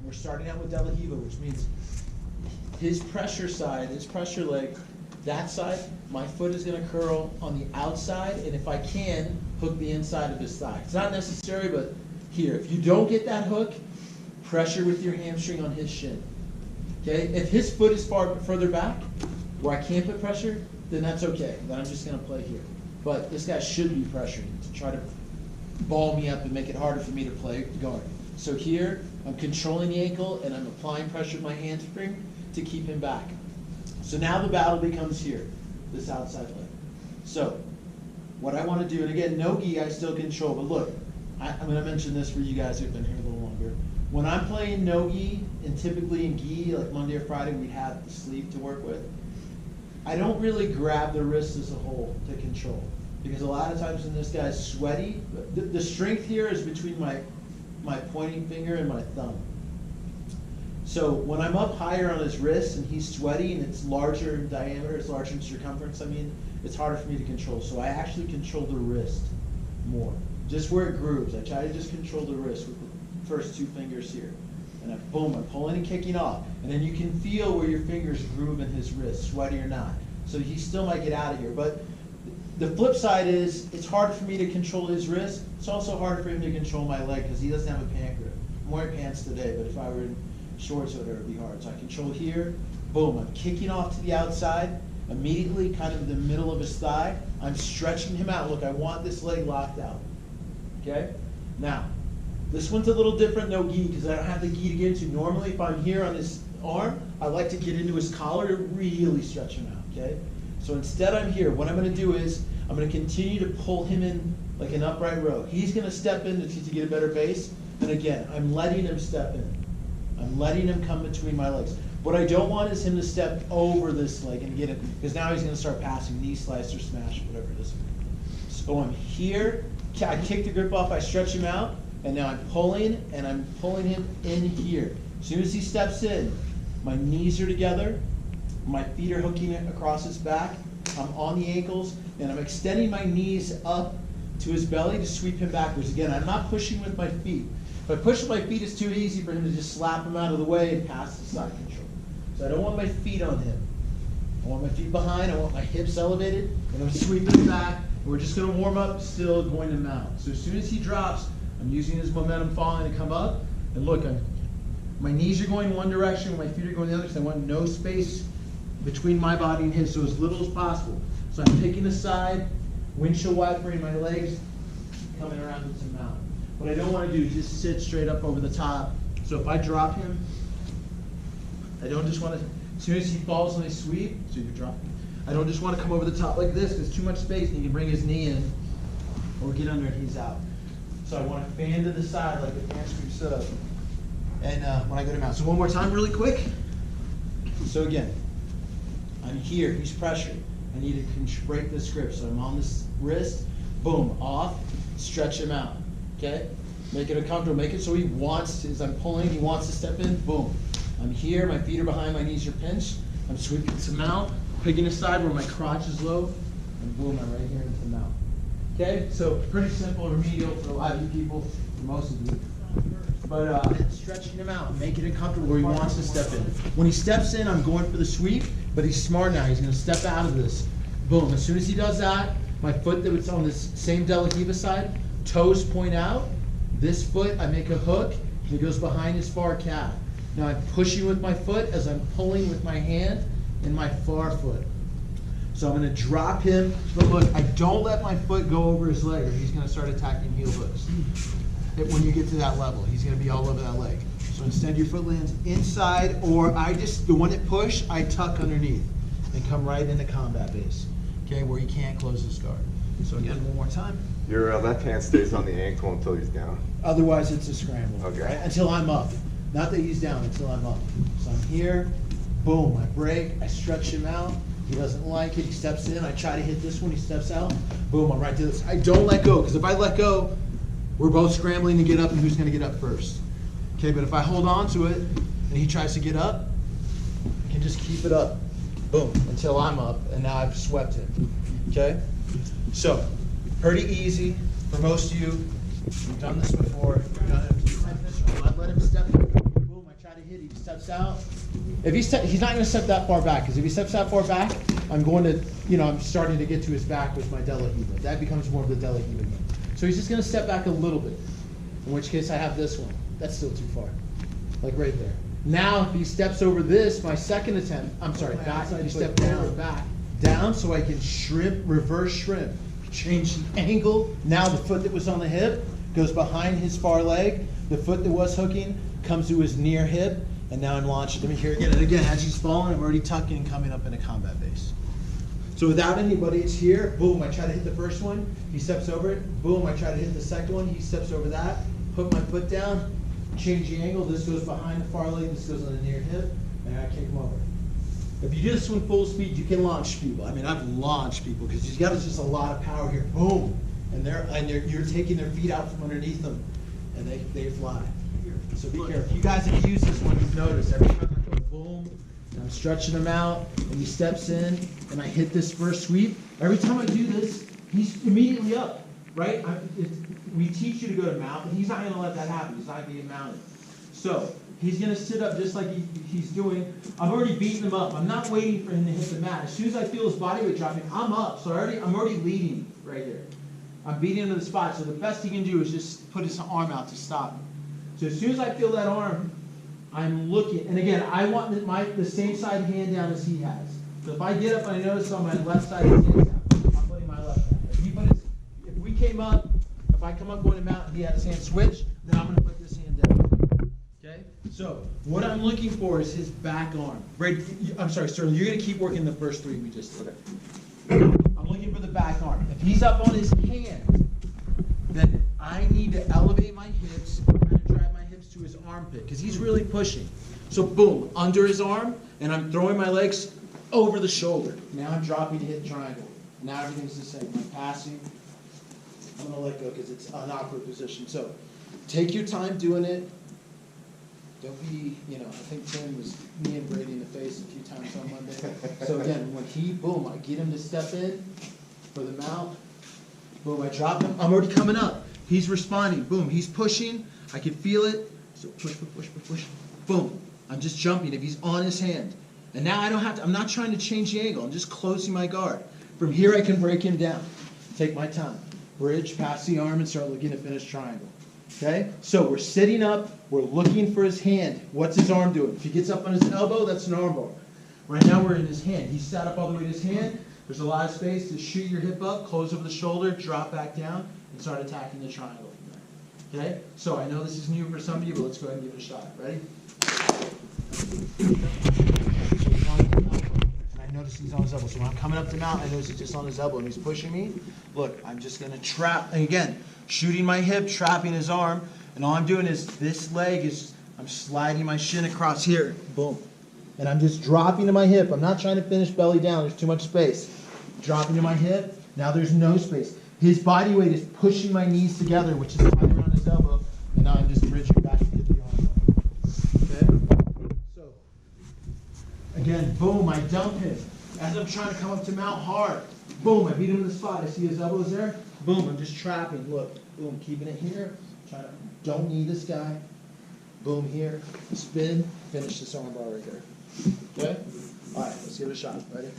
We're starting out with De La Hiva, which means his pressure side, his pressure leg, that side, my foot is gonna curl on the outside, and if I can, hook the inside of his thigh. It's not necessary, but here, if you don't get that hook, pressure with your hamstring on his shin. Okay, if his foot is further back, where I can't put pressure, then that's okay. Then I'm just gonna play here. But this guy should be pressuring to try to ball me up and make it harder for me to play guard. So here, I'm controlling the ankle and I'm applying pressure with my hamstring to keep him back. So now the battle becomes here, this outside leg. So, what I want to do, and again, no gi I still control, but look, I'm going to mention this for you guys who've been here a little longer. When I'm playing no gi, and typically in gi, like Monday or Friday, we have the sleeve to work with, I don't really grab the wrist as a whole to control. Because a lot of times when this guy's sweaty, the strength here is between my pointing finger and my thumb. So when I'm up higher on his wrist and he's sweaty and it's larger in diameter, it's larger in circumference, I mean, it's harder for me to control. So I actually control the wrist more. Just where it grooves. I try to just control the wrist with the first two fingers here. And boom, I'm pulling and kicking off. And then you can feel where your fingers groove in his wrist, sweaty or not. So he still might get out of here. But the flip side is, it's hard for me to control his wrist. It's also hard for him to control my leg because he doesn't have a pant grip. I'm wearing pants today, but if I were in shorts with her, it would be hard. So I control here, boom, I'm kicking off to the outside, immediately kind of in the middle of his thigh. I'm stretching him out. Look, I want this leg locked out. Okay? Now, this one's a little different, no gi, because I don't have the gi to get into. Normally, if I'm here on his arm, I like to get into his collar to really stretch him out, okay? So instead I'm here. What I'm going to do is I'm going to continue to pull him in like an upright row. He's going to step in to get a better base. And again, I'm letting him step in. I'm letting him come between my legs. What I don't want is him to step over this leg and get it, because now he's going to start passing knee slice or smash, whatever it is. So I'm here. I kick the grip off. I stretch him out. And now I'm pulling, and I'm pulling him in here. As soon as he steps in, my knees are together, my feet are hooking it across his back, I'm on the ankles, and I'm extending my knees up to his belly to sweep him backwards. Again, I'm not pushing with my feet. If I push with my feet, it's too easy for him to just slap him out of the way and pass the side control. So I don't want my feet on him. I want my feet behind, I want my hips elevated, and I'm sweeping him back. We're just going to warm up, still going to mount. So as soon as he drops, I'm using his momentum falling to come up, and look, my knees are going one direction, my feet are going the other, because I want no space between my body and his, so as little as possible. So I'm picking aside, windshield wipering my legs, coming around into mount. What I don't want to do is just sit straight up over the top. So if I drop him, I don't just want to, as soon as he falls on his sweep, so you drop him, I don't just want to come over the top like this, because too much space, and he can bring his knee in, or get under and he's out. So I want to fan to the side like a hamstring setup. And when I go to mount. So one more time really quick. So again, I'm here, he's pressured. I need to break this grip. So I'm on this wrist, boom, off, stretch him out, okay? Make it uncomfortable, make it so he wants to, as I'm pulling, he wants to step in, boom. I'm here, my feet are behind, my knees are pinched. I'm sweeping to mount, picking aside where my crotch is low, and boom, I'm right here into the mount. Okay, so pretty simple, remedial for a lot of you people, for most of you. But stretching him out, making it comfortable where he wants to step in. When he steps in, I'm going for the sweep, but he's smart now. He's going to step out of this. Boom, as soon as he does that, my foot that was on this same De La Hiva side, toes point out. This foot, I make a hook, and it goes behind his far calf. Now I'm pushing with my foot as I'm pulling with my hand and my far foot. So I'm going to drop him, but look, I don't let my foot go over his leg or he's going to start attacking heel hooks. When you get to that level, he's going to be all over that leg. So instead your foot lands inside, or the one that push, I tuck underneath and come right into combat base, okay, where he can't close his guard. So again, one more time. Your left hand stays on the ankle until he's down. Otherwise it's a scramble, okay. Right? Until I'm up. Not that he's down, until I'm up. So I'm here, boom, I break, I stretch him out. He doesn't like it, he steps in, I try to hit this one, he steps out, boom, I'm right to this. I don't let go, because if I let go, we're both scrambling to get up, and who's going to get up first? Okay, but if I hold on to it, and he tries to get up, I can just keep it up, boom, until I'm up, and now I've swept him, okay? So, pretty easy for most of you. We've done this before. We've done it a few times. I let him step in, boom, I try steps out, he's not gonna step that far back, because if he steps that far back, I'm going to, I'm starting to get to his back with my de la Hiva. That becomes more of the de la Hiva game. So he's just gonna step back a little bit, in which case I have this one. That's still too far, like right there. Now, if he steps over this, my second attempt, I'm sorry, back, he stepped down, down, so I can shrimp, reverse shrimp. Change the angle. Now the foot that was on the hip goes behind his far leg. The foot that was hooking comes to his near hip, and now I'm launching him here again. And again, as he's falling, I'm already tucking and coming up in a combat base. So without anybody, it's here. Boom, I try to hit the first one. He steps over it. Boom, I try to hit the second one. He steps over that. Put my foot down. Change the angle. This goes behind the far leg. This goes on the near hip. And I kick him over. If you do this one full speed, you can launch people. I mean, I've launched people because he's got just a lot of power here. Boom, and you're taking their feet out from underneath them, and they fly. So be careful. You guys have used this one, you've noticed every time I go boom, and I'm stretching him out, and he steps in, and I hit this first sweep. Every time I do this, he's immediately up, right? We teach you to go to mount, but he's not going to let that happen. He's not being mounted. So he's going to sit up just like he's doing. I've already beaten him up. I'm not waiting for him to hit the mat. As soon as I feel his body weight dropping, I'm up. So I'm already leading right here. I'm beating him to the spot. So the best he can do is just put his arm out to stop me. So as soon as I feel that arm, I'm looking. And again, I want the same side hand down as he has. So if I get up and I notice on my left side his hand's down, I'm putting my left hand. If we came up, if I come up going to mount and he had his hand switch, then I'm going to put this hand down. Okay? So what I'm looking for is his back arm. Right? I'm sorry, Sterling, you're going to keep working the first three we just did. I'm looking for the back arm. If he's up on his hand, then I need to elevate my hips and kind of drive my hips to his armpit because he's really pushing. So boom, under his arm, and I'm throwing my legs over the shoulder. Now I'm dropping to hit triangle. Now everything's the same. I'm passing. I'm going to let go because it's an awkward position. So take your time doing it. Don't be, I think Tim was me and Brady in the face a few times on Monday. So again, when boom, I get him to step in for the mount. Boom, I drop him. I'm already coming up. He's responding. Boom, he's pushing. I can feel it. So push, push, push, push, push. Boom, I'm just jumping if he's on his hand. And now I don't have to, I'm not trying to change the angle. I'm just closing my guard. From here, I can break him down. Take my time. Bridge, pass the arm, and start looking to finish triangle. Okay? So we're sitting up. We're looking for his hand. What's his arm doing? If he gets up on his elbow, that's an arm bar. Right now we're in his hand. He's sat up all the way to his hand. There's a lot of space to shoot your hip up, close over the shoulder, drop back down, and start attacking the triangle from there. Okay? So I know this is new for some of you, but let's go ahead and give it a shot. Ready? And I notice he's on his elbow. So when I'm coming up to mount, I notice he's just on his elbow and he's pushing me. Look, I'm just going to trap. And again, shooting my hip, trapping his arm. And all I'm doing is this leg is, I'm sliding my shin across here. Boom. And I'm just dropping to my hip. I'm not trying to finish belly down. There's too much space. Dropping to my hip. Now there's no space. His body weight is pushing my knees together, which is tight around his elbow. And now I'm just bridging back to get the arm up. Okay? So, again, boom, I dump him. As I'm trying to come up to mount hard. Boom, I beat him in the spot. I see his elbows there. Boom, I'm just trapping. Look, boom, keeping it here. Don't knee this guy. Boom here. Spin. Finish this arm bar right there. Okay? All right, let's give it a shot. Ready?